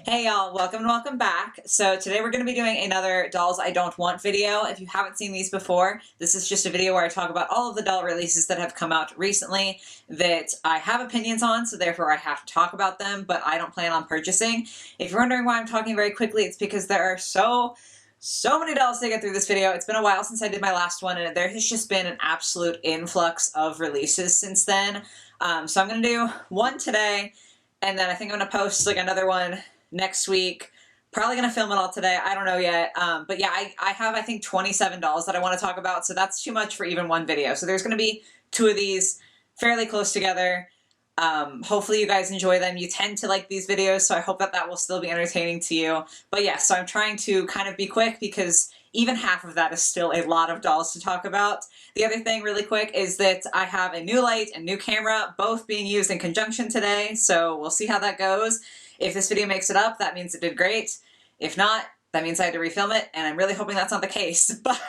Hey y'all, welcome and welcome back. So today we're going to be doing another Dolls I Don't Want video. If you haven't seen these before, this is just a video where I talk about all of the doll releases that have come out recently that I have opinions on, so therefore I have to talk about them, but I don't plan on purchasing. If you're wondering why I'm talking very quickly, it's because there are so many dolls to get through this video. It's been a while since I did my last one, and there has just been an absolute influx of releases since then. So I'm going to do one today, and then I think I'm going to post like another one next week. Probably going to film it all today. I don't know yet. But yeah, I have, I think, 27 dolls that I want to talk about, so that's too much for even one video. So there's going to be two of these fairly close together. Hopefully you guys enjoy them. You tend to like these videos, so I hope that that will still be entertaining to you. But yeah, so I'm trying to kind of be quick because even half of that is still a lot of dolls to talk about. The other thing really quick is that I have a new light and new camera, both being used in conjunction today, so we'll see how that goes. If this video makes it up, that means it did great. If not, that means I had to refilm it, and I'm really hoping that's not the case. But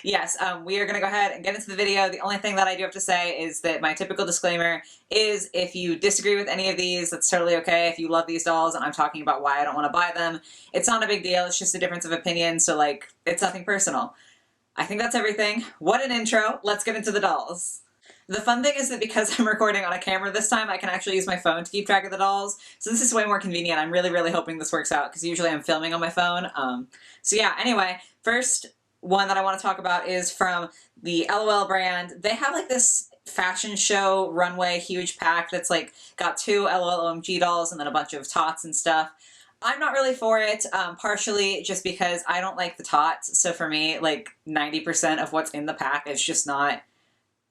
yes, we are going to go ahead and get into the video. The only thing that I do have to say is that my typical disclaimer is if you disagree with any of these, that's totally okay. If you love these dolls and I'm talking about why I don't want to buy them, it's not a big deal. It's just a difference of opinion, so like, it's nothing personal. I think that's everything. What an intro. Let's get into the dolls. The fun thing is that because I'm recording on a camera this time, I can actually use my phone to keep track of the dolls. So this is way more convenient. I'm really hoping this works out because usually I'm filming on my phone. So yeah, anyway, first one that I want to talk about is from the LOL brand. They have like this fashion show runway huge pack that's like got two LOL OMG dolls and then a bunch of tots and stuff. I'm not really for it, partially just because I don't like the tots. So for me, like 90% of what's in the pack is just not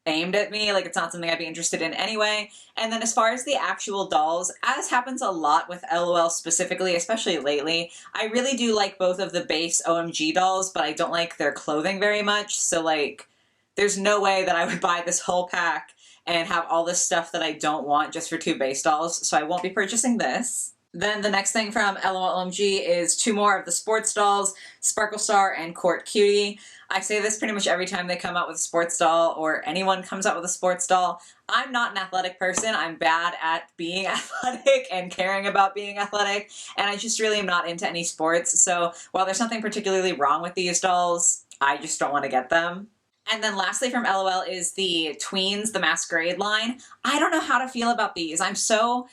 aimed at me, like it's not something I'd be interested in anyway. And then as far as the actual dolls, as happens a lot with LOL specifically, especially lately, I really do like both of the base OMG dolls, but I don't like their clothing very much, so like there's no way that I would buy this whole pack and have all this stuff that I don't want just for two base dolls, so I won't be purchasing this. Then the next thing from LOL OMG is two more of the sports dolls, Sparkle Star and Court Cutie. I say this pretty much every time they come out with a sports doll or anyone comes out with a sports doll. I'm not an athletic person. I'm bad at being athletic and caring about being athletic, and I just really am not into any sports. So while there's nothing particularly wrong with these dolls, I just don't want to get them. And then lastly from LOL is the Tweens, the Masquerade line. I don't know how to feel about these. I'm so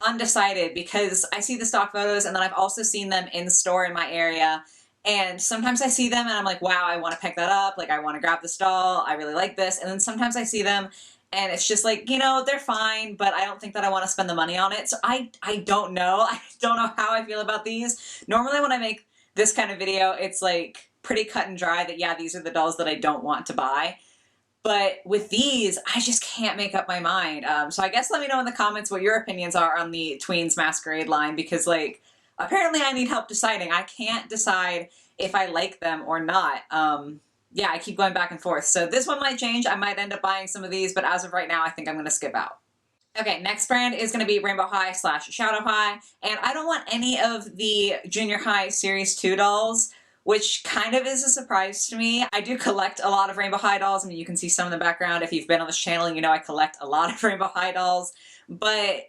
undecided because I see the stock photos and then I've also seen them in store in my area. And sometimes I see them and I'm like, wow, I want to pick that up. Like, I want to grab this doll. I really like this. And then sometimes I see them and it's just like, you know, they're fine, but I don't think that I want to spend the money on it. So I don't know. I don't know how I feel about these. Normally when I make this kind of video, it's like pretty cut and dry that, yeah, these are the dolls that I don't want to buy. But with these, I just can't make up my mind. So I guess let me know in the comments what your opinions are on the Tweens Masquerade line, because like, apparently I need help deciding. I can't decide if I like them or not. Yeah, I keep going back and forth. So this one might change. I might end up buying some of these, but as of right now, I think I'm going to skip out. Okay, next brand is going to be Rainbow High / Shadow High, and I don't want any of the Junior High Series 2 dolls, which kind of is a surprise to me. I do collect a lot of Rainbow High dolls. I mean, you can see some in the background. If you've been on this channel, you know I collect a lot of Rainbow High dolls, but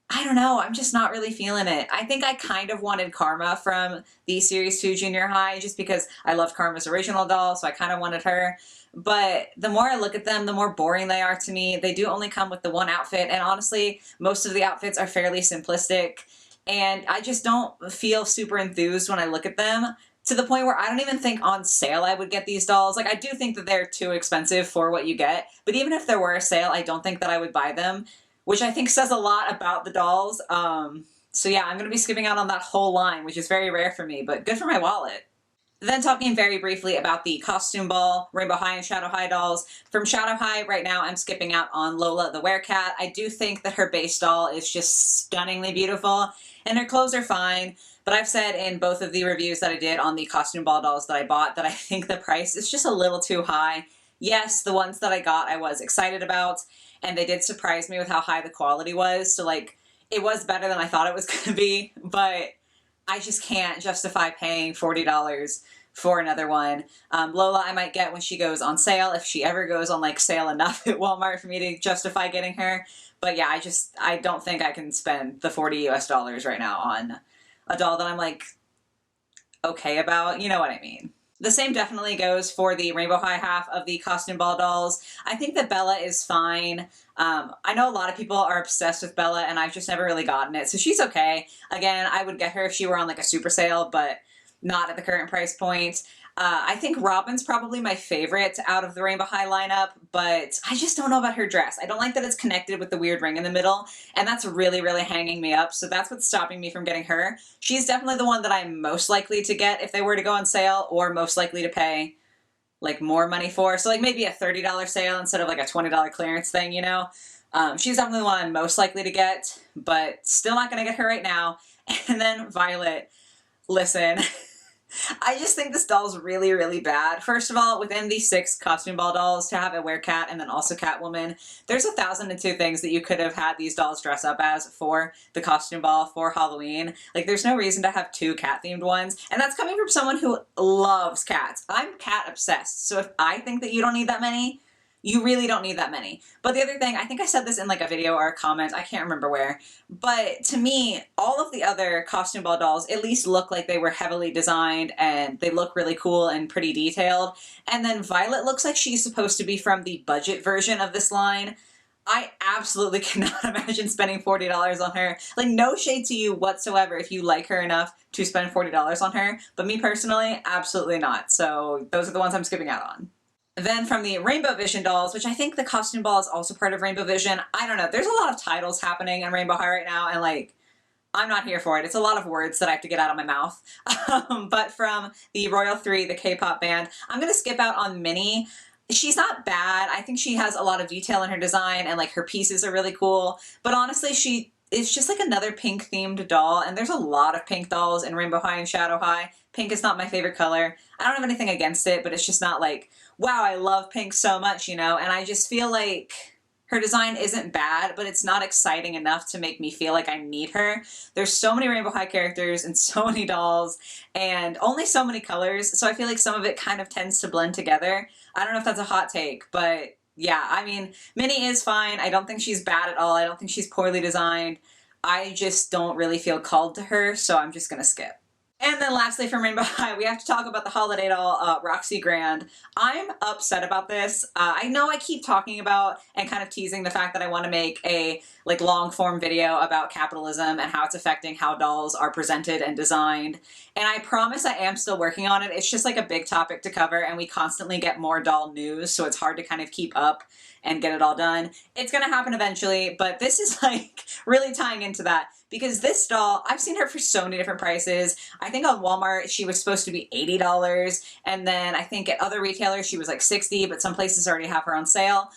I don't know, I'm just not really feeling it. I think I kind of wanted Karma from the Series 2 Junior High just because I loved Karma's original doll, so I kind of wanted her. But the more I look at them, the more boring they are to me. They do only come with the one outfit, and honestly, most of the outfits are fairly simplistic, and I just don't feel super enthused when I look at them, to the point where I don't even think on sale I would get these dolls. Like, I do think that they're too expensive for what you get, but even if there were a sale, I don't think that I would buy them, which I think says a lot about the dolls. So yeah, I'm going to be skipping out on that whole line, which is very rare for me, but good for my wallet. Then talking very briefly about the Costume Ball, Rainbow High and Shadow High dolls. From Shadow High, right now I'm skipping out on Lola the Werecat. I do think that her base doll is just stunningly beautiful, and her clothes are fine, but I've said in both of the reviews that I did on the Costume Ball dolls that I bought that I think the price is just a little too high. Yes, the ones that I got I was excited about, and they did surprise me with how high the quality was, so like, it was better than I thought it was going to be, but I just can't justify paying $40 for another one. Lola I might get when she goes on sale, if she ever goes on like sale enough at Walmart for me to justify getting her. But yeah, I don't think I can spend the $40 US right now on a doll that I'm like okay about. You know what I mean? The same definitely goes for the Rainbow High half of the costume ball dolls. I think that Bella is fine. I know a lot of people are obsessed with Bella, and I've just never really gotten it, so she's okay. Again, I would get her if she were on like a super sale, but not at the current price point. I think Robin's probably my favorite out of the Rainbow High lineup, but I just don't know about her dress. I don't like that it's connected with the weird ring in the middle, and that's really, really hanging me up, so that's what's stopping me from getting her. She's definitely the one that I'm most likely to get if they were to go on sale, or most likely to pay like more money for. So like maybe a $30 sale instead of like a $20 clearance thing, you know? She's definitely the one I'm most likely to get, but still not gonna get her right now. And then Violet, listen, I just think this doll's really, really bad. First of all, within the 6 costume ball dolls, to have a werecat and then also Catwoman, there's 1,002 things that you could have had these dolls dress up as for the costume ball for Halloween. Like, there's no reason to have 2 cat-themed ones, and that's coming from someone who loves cats. I'm cat obsessed, so if I think that you don't need that many, you really don't need that many. But the other thing, I think I said this in like a video or a comment, I can't remember where, but to me, all of the other costume ball dolls at least look like they were heavily designed and they look really cool and pretty detailed. And then Violet looks like she's supposed to be from the budget version of this line. I absolutely cannot imagine spending $40 on her. Like, no shade to you whatsoever if you like her enough to spend $40 on her, but me personally, absolutely not. So those are the ones I'm skipping out on. Then from the Rainbow Vision dolls, which I think the costume ball is also part of Rainbow Vision. I don't know. There's a lot of titles happening in Rainbow High right now, and like, I'm not here for it. It's a lot of words that I have to get out of my mouth. But from the Royal 3, the K-pop band, I'm going to skip out on Minnie. She's not bad. I think she has a lot of detail in her design, and like her pieces are really cool. But honestly, it's just like another pink themed doll, and there's a lot of pink dolls in Rainbow High and Shadow High. Pink is not my favorite color. I don't have anything against it, but it's just not like, wow, I love pink so much, you know? And I just feel like her design isn't bad, but it's not exciting enough to make me feel like I need her. There's so many Rainbow High characters and so many dolls and only so many colors, so I feel like some of it kind of tends to blend together. I don't know if that's a hot take, but yeah, I mean, Minnie is fine. I don't think she's bad at all. I don't think she's poorly designed. I just don't really feel called to her, so I'm just gonna skip. And then lastly from Rainbow High, we have to talk about the holiday doll, Roxy Grand. I'm upset about this. I know I keep talking about and kind of teasing the fact that I want to make a like long form video about capitalism and how it's affecting how dolls are presented and designed. And I promise I am still working on it. It's just like a big topic to cover, and we constantly get more doll news, so it's hard to kind of keep up and get it all done. It's gonna happen eventually, but this is like really tying into that. Because this doll, I've seen her for so many different prices. I think on Walmart she was supposed to be $80, and then I think at other retailers she was like $60, but some places already have her on sale.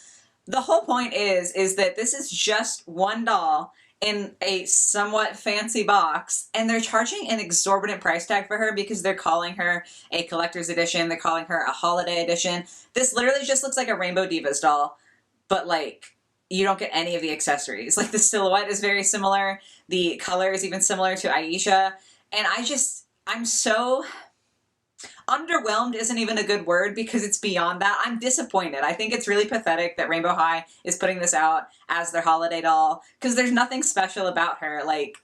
The whole point is that this is just one doll in a somewhat fancy box, and they're charging an exorbitant price tag for her because they're calling her a collector's edition, they're calling her a holiday edition. This literally just looks like a Rainbow Divas doll, but like, you don't get any of the accessories. Like, the silhouette is very similar. The color is even similar to Aisha. And I'm so underwhelmed isn't even a good word because it's beyond that. I'm disappointed. I think it's really pathetic that Rainbow High is putting this out as their holiday doll because there's nothing special about her. Like,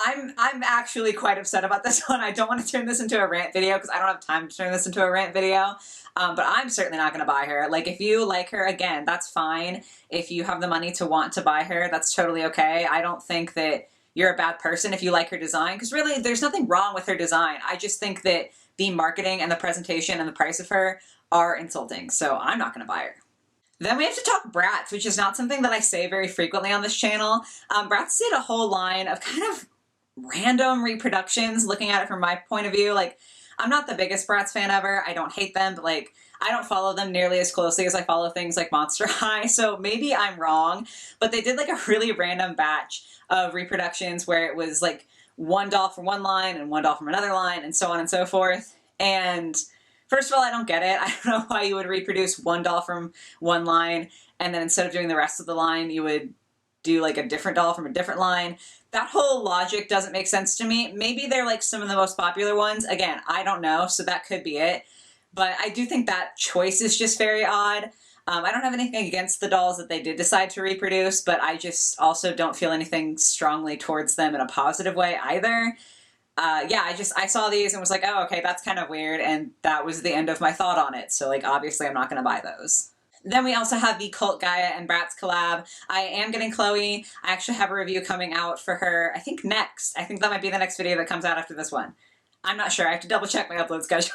I'm actually quite upset about this one. I don't want to turn this into a rant video because I don't have time to turn this into a rant video. But I'm certainly not going to buy her. Like, if you like her, again, that's fine. If you have the money to want to buy her, that's totally okay. I don't think that you're a bad person if you like her design, because really, there's nothing wrong with her design. I just think that the marketing and the presentation and the price of her are insulting, so I'm not going to buy her. Then we have to talk Bratz, which is not something that I say very frequently on this channel. Bratz did a whole line of kind of random reproductions, looking at it from my point of view. Like, I'm not the biggest Bratz fan ever. I don't hate them, but like, I don't follow them nearly as closely as I follow things like Monster High, so maybe I'm wrong, but they did like a really random batch of reproductions where it was like one doll from one line and one doll from another line and so on and so forth. And first of all, I don't get it. I don't know why you would reproduce one doll from one line and then instead of doing the rest of the line, you would do like a different doll from a different line. That whole logic doesn't make sense to me. Maybe they're like some of the most popular ones. Again, I don't know, so that could be it. But I do think that choice is just very odd. I don't have anything against the dolls that they did decide to reproduce, but I just also don't feel anything strongly towards them in a positive way either. Yeah, I saw these and was like, oh, okay, that's kind of weird, and that was the end of my thought on it. So, like, obviously I'm not going to buy those. Then we also have the Cult Gaia and Bratz collab. I am getting Chloe. I actually have a review coming out for her, I think next. I think that might be the next video that comes out after this one. I'm not sure. I have to double check my upload schedule.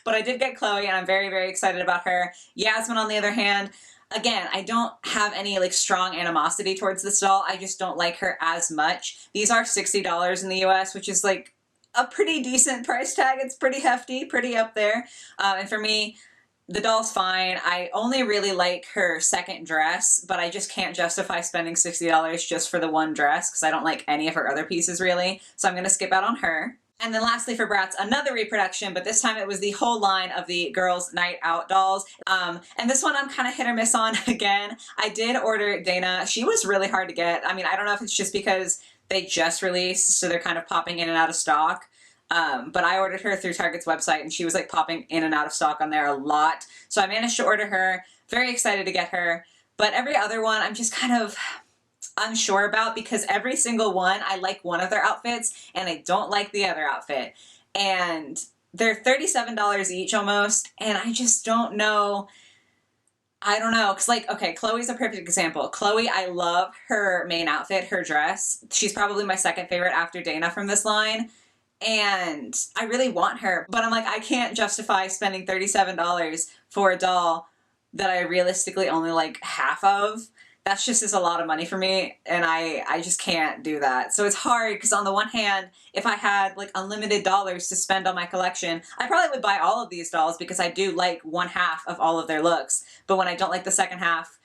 But I did get Chloe, and I'm very, very excited about her. Yasmin, on the other hand, again, I don't have any like strong animosity towards this doll. I just don't like her as much. These are $60 in the US, which is like a pretty decent price tag. It's pretty hefty, pretty up there. And for me, the doll's fine. I only really like her second dress, but I just can't justify spending $60 just for the one dress because I don't like any of her other pieces really. So I'm going to skip out on her. And then lastly for Bratz, another reproduction, but this time it was the whole line of the Girls Night Out dolls. And this one I'm kind of hit or miss on again. I did order Dana. She was really hard to get. I mean, I don't know if it's just because they just released, so they're kind of popping in and out of stock. But I ordered her through Target's website, and she was like popping in and out of stock on there a lot. So I managed to order her. Very excited to get her. But every other one I'm just kind of unsure about because every single one, I like one of their outfits and I don't like the other outfit. And they're $37 each almost, and I just don't know. I don't know, because like, okay, Chloe's a perfect example. Chloe, I love her main outfit, her dress. She's probably my second favorite after Dana from this line. And I really want her, but I'm like, I can't justify spending $37 for a doll that I realistically only like half of. That's just is a lot of money for me, and I just can't do that. So it's hard because on the one hand, if I had like unlimited dollars to spend on my collection, I probably would buy all of these dolls because I do like one half of all of their looks. But when I don't like the second half,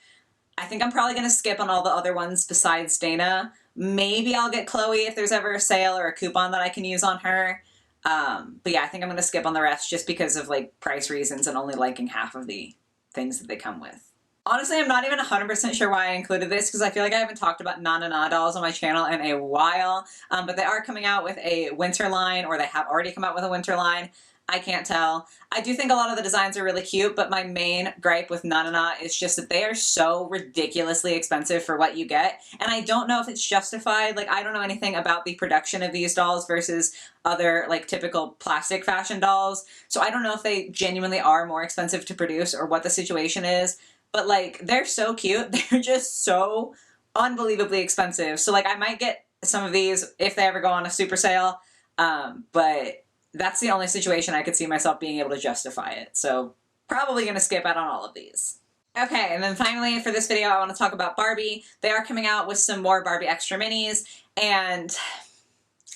I think I'm probably going to skip on all the other ones besides Dana. Maybe I'll get Chloe if there's ever a sale or a coupon that I can use on her. But yeah, I think I'm going to skip on the rest just because of like price reasons and only liking half of the things that they come with. Honestly, I'm not even 100% sure why I included this because I feel like I haven't talked about Na Na Na dolls on my channel in a while. But they are coming out with a winter line, or they have already come out with a winter line. I can't tell. I do think a lot of the designs are really cute, but my main gripe with Na Na Na is just that they are so ridiculously expensive for what you get. And I don't know if it's justified. Like, I don't know anything about the production of these dolls versus other, like, typical plastic fashion dolls. So I don't know if they genuinely are more expensive to produce or what the situation is. But, like, they're so cute. They're just so unbelievably expensive. So, like, I might get some of these if they ever go on a super sale. But that's the only situation I could see myself being able to justify it. So, probably going to skip out on all of these. Okay, and then finally for this video, I want to talk about Barbie. They are coming out with some more Barbie Extra Minis. And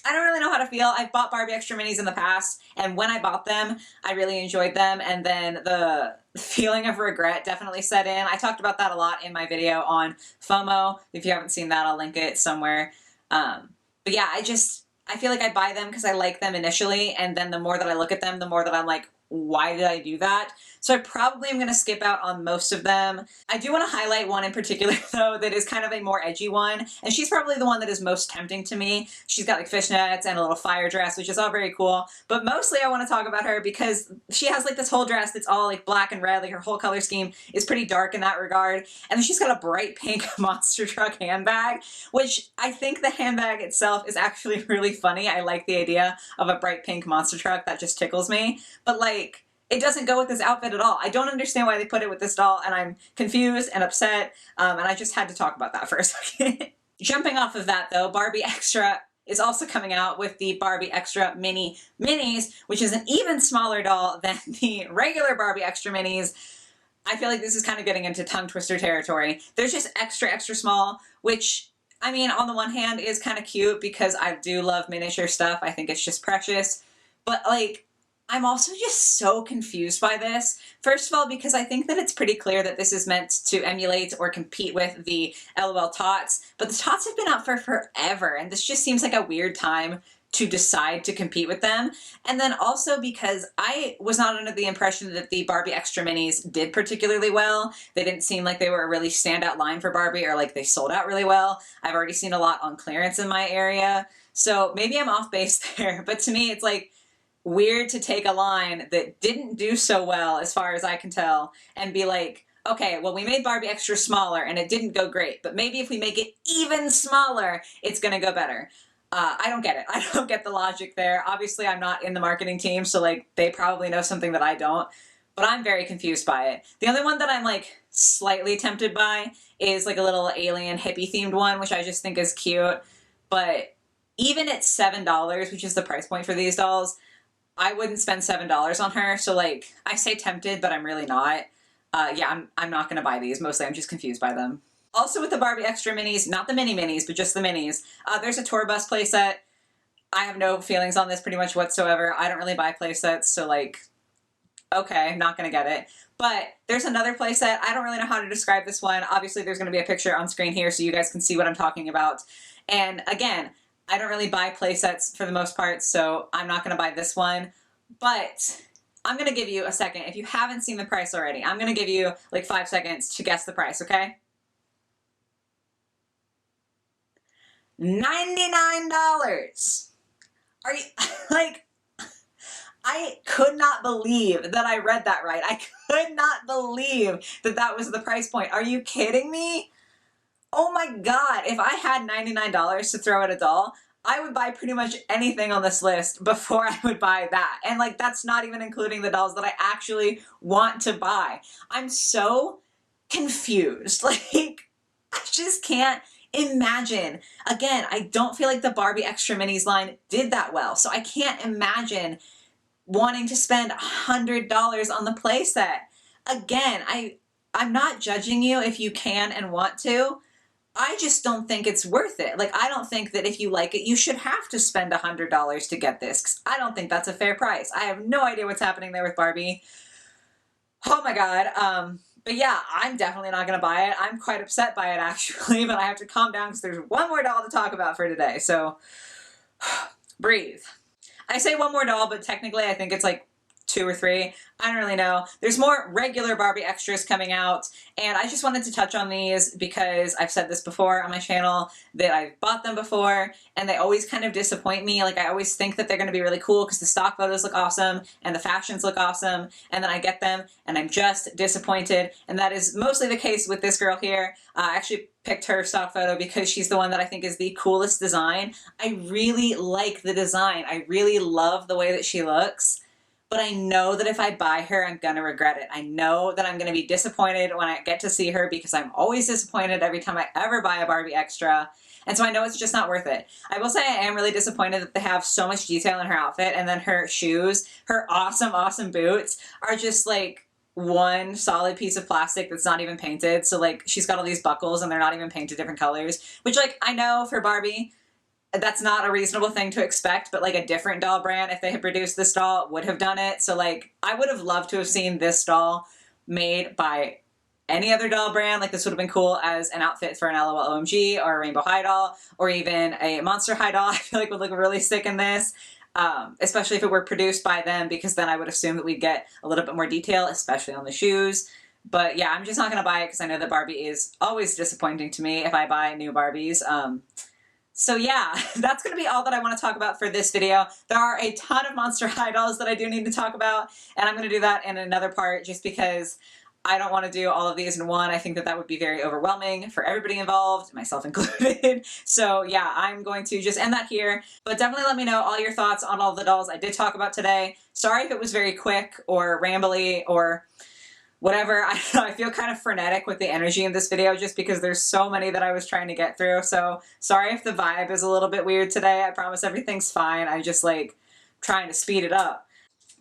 I don't really know how to feel. I've bought Barbie Extra Minis in the past, and when I bought them, I really enjoyed them, and then the feeling of regret definitely set in. I talked about that a lot in my video on FOMO. If you haven't seen that, I'll link it somewhere. But yeah, I feel like I buy them because I like them initially, and then the more that I look at them, the more that I'm like, why did I do that? So I probably am going to skip out on most of them. I do want to highlight one in particular, though, that is kind of a more edgy one, and she's probably the one that is most tempting to me. She's got like fishnets and a little fire dress, which is all very cool, but mostly I want to talk about her because she has like this whole dress that's all like black and red, like her whole color scheme is pretty dark in that regard, and then she's got a bright pink monster truck handbag, which I think the handbag itself is actually really funny. I like the idea of a bright pink monster truck. That just tickles me, but like, it doesn't go with this outfit at all. I don't understand why they put it with this doll, and I'm confused and upset, and I just had to talk about that for a second. Jumping off of that, though, Barbie Extra is also coming out with the Barbie Extra Mini Minis, which is an even smaller doll than the regular Barbie Extra Minis. I feel like this is kind of getting into tongue twister territory. They're just extra, extra small, which, I mean, on the one hand is kind of cute because I do love miniature stuff. I think it's just precious, but like, I'm also just so confused by this. First of all, because I think that it's pretty clear that this is meant to emulate or compete with the LOL Tots, but the Tots have been out for forever, and this just seems like a weird time to decide to compete with them. And then also because I was not under the impression that the Barbie Extra Minis did particularly well. They didn't seem like they were a really standout line for Barbie, or like they sold out really well. I've already seen a lot on clearance in my area, so maybe I'm off base there, but to me it's like, weird to take a line that didn't do so well as far as I can tell and be like, okay, well, we made Barbie extra smaller and it didn't go great, but maybe if we make it even smaller, it's gonna go better. I don't get it. I don't get the logic there. Obviously, I'm not in the marketing team, so like they probably know something that I don't, but I'm very confused by it. The only one that I'm like slightly tempted by is like a little alien hippie themed one, which I just think is cute. But even at $7, which is the price point for these dolls, I wouldn't spend $7 on her. So like, I say tempted, but I'm really not. Yeah, I'm not gonna buy these. Mostly I'm just confused by them. Also with the Barbie Extra Minis, not the mini minis, but just the minis, there's a tour bus playset. I have no feelings on this pretty much whatsoever. I don't really buy playsets, so like, okay, I'm not gonna get it. But there's another playset. I don't really know how to describe this one. Obviously there's gonna be a picture on screen here so you guys can see what I'm talking about. And again, I don't really buy playsets for the most part, so I'm not gonna buy this one. But I'm gonna give you a second. If you haven't seen the price already, I'm gonna give you like 5 seconds to guess the price, okay? $99. Are you, like, I could not believe that I read that right. I could not believe that that was the price point. Are you kidding me? Oh my God, if I had $99 to throw at a doll, I would buy pretty much anything on this list before I would buy that. And like, that's not even including the dolls that I actually want to buy. I'm so confused. Like, I just can't imagine. Again, I don't feel like the Barbie Extra Minis line did that well. So I can't imagine wanting to spend $100 on the playset. Again, I'm not judging you if you can and want to. I just don't think it's worth it. Like, I don't think that if you like it, you should have to spend $100 to get this, because I don't think that's a fair price. I have no idea what's happening there with Barbie. Oh my God. But yeah, I'm definitely not going to buy it. I'm quite upset by it actually, but I have to calm down because there's one more doll to talk about for today. So breathe. I say one more doll, but technically I think it's like 2 or 3. I don't really know. There's more regular Barbie extras coming out, and I just wanted to touch on these because I've said this before on my channel that I've bought them before and they always kind of disappoint me. Like, I always think that they're going to be really cool because the stock photos look awesome and the fashions look awesome, and then I get them and I'm just disappointed, and that is mostly the case with this girl here. I actually picked her stock photo because she's the one that I think is the coolest design. I really like the design. I really love the way that she looks. But I know that if I buy her, I'm going to regret it. I know that I'm going to be disappointed when I get to see her because I'm always disappointed every time I ever buy a Barbie Extra. And so I know it's just not worth it. I will say I am really disappointed that they have so much detail in her outfit, and then her shoes, her awesome, awesome boots are just like one solid piece of plastic that's not even painted. So like, she's got all these buckles and they're not even painted different colors, which like, I know for Barbie, that's not a reasonable thing to expect, but like a different doll brand, if they had produced this doll, would have done it. So like, I would have loved to have seen this doll made by any other doll brand. Like, this would have been cool as an outfit for an LOL OMG or a Rainbow High doll, or even a Monster High doll. I feel like would look really sick in this, especially if it were produced by them, because then I would assume that we'd get a little bit more detail, especially on the shoes. But yeah, I'm just not gonna buy it because I know that Barbie is always disappointing to me if I buy new Barbies. So yeah, that's going to be all that I want to talk about for this video. There are a ton of Monster High dolls that I do need to talk about, and I'm going to do that in another part just because I don't want to do all of these in one. I think that that would be very overwhelming for everybody involved, myself included. So yeah, I'm going to just end that here, but definitely let me know all your thoughts on all the dolls I did talk about today. Sorry if it was very quick or rambly or whatever. I don't know, I feel kind of frenetic with the energy in this video just because there's so many that I was trying to get through. So sorry if the vibe is a little bit weird today. I promise everything's fine. I'm just like trying to speed it up.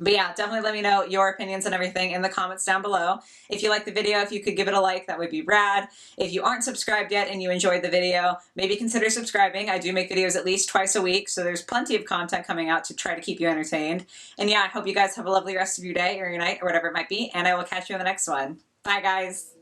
But yeah, definitely let me know your opinions and everything in the comments down below. If you liked the video, if you could give it a like, that would be rad. If you aren't subscribed yet and you enjoyed the video, maybe consider subscribing. I do make videos at least twice a week, so there's plenty of content coming out to try to keep you entertained. And yeah, I hope you guys have a lovely rest of your day or your night or whatever it might be, and I will catch you in the next one. Bye, guys.